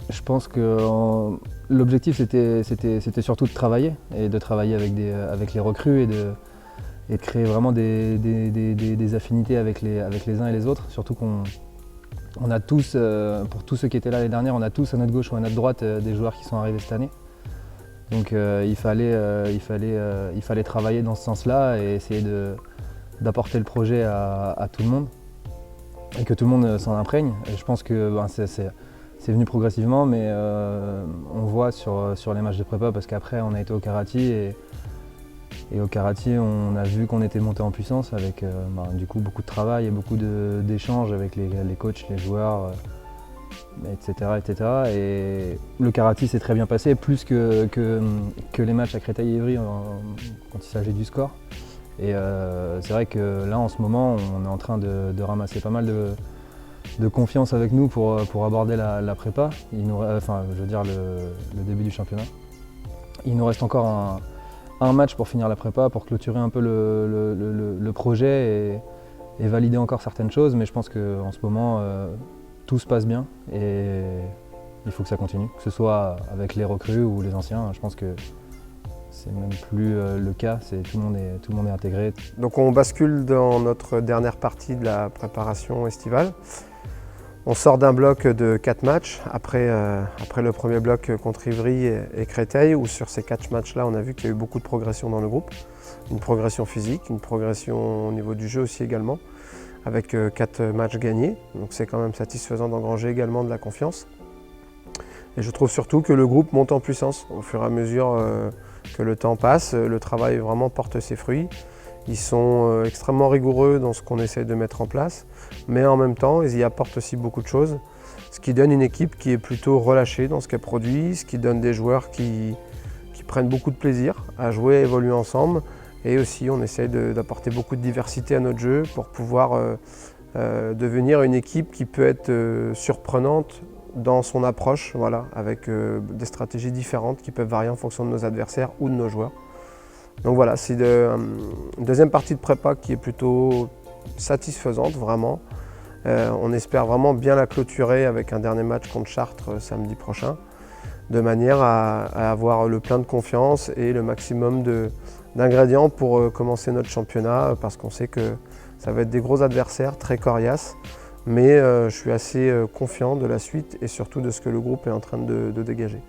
Je pense que l'objectif c'était surtout de travailler et de travailler avec les recrues et de créer vraiment des affinités avec les uns et les autres. Surtout qu'on a tous, pour tous ceux qui étaient là l'année dernière, on a tous à notre gauche ou à notre droite des joueurs qui sont arrivés cette année. Donc il fallait travailler dans ce sens-là et essayer d'apporter le projet à tout le monde et que tout le monde s'en imprègne. Et je pense que c'est venu progressivement, mais on voit sur les matchs de prépa, parce qu'après on a été au Karaty et au Karaty on a vu qu'on était monté en puissance avec du coup beaucoup de travail et beaucoup d'échanges avec les coachs, les joueurs, etc. Et le Karaty s'est très bien passé, plus que les matchs à Créteil-Évry quand il s'agit du score. Et c'est vrai que là en ce moment on est en train de ramasser pas mal de confiance avec nous pour aborder la prépa, je veux dire le début du championnat. Il nous reste encore un match pour finir la prépa, pour clôturer un peu le projet et valider encore certaines choses, mais je pense qu'en ce moment tout se passe bien et il faut que ça continue, que ce soit avec les recrues ou les anciens. Je pense que c'est même plus le cas, tout le monde est intégré. Donc on bascule dans notre dernière partie de la préparation estivale. On sort d'un bloc de 4 matchs, après le premier bloc contre Ivry et Créteil, où sur ces 4 matchs-là, on a vu qu'il y a eu beaucoup de progression dans le groupe. Une progression physique, une progression au niveau du jeu aussi également, avec 4 matchs gagnés. Donc c'est quand même satisfaisant d'engranger également de la confiance. Et je trouve surtout que le groupe monte en puissance au fur et à mesure que le temps passe. Le travail vraiment porte ses fruits. Ils sont extrêmement rigoureux dans ce qu'on essaie de mettre en place, mais en même temps, ils y apportent aussi beaucoup de choses, ce qui donne une équipe qui est plutôt relâchée dans ce qu'elle produit, ce qui donne des joueurs qui prennent beaucoup de plaisir à jouer, à évoluer ensemble, et aussi on essaie d'apporter beaucoup de diversité à notre jeu pour pouvoir devenir une équipe qui peut être surprenante dans son approche, voilà, avec des stratégies différentes qui peuvent varier en fonction de nos adversaires ou de nos joueurs. Donc voilà, c'est une deuxième partie de prépa qui est plutôt satisfaisante, vraiment. On espère vraiment bien la clôturer avec un dernier match contre Chartres samedi prochain, de manière à avoir le plein de confiance et le maximum d'ingrédients pour commencer notre championnat, parce qu'on sait que ça va être des gros adversaires, très coriaces, mais je suis assez confiant de la suite et surtout de ce que le groupe est en train de dégager.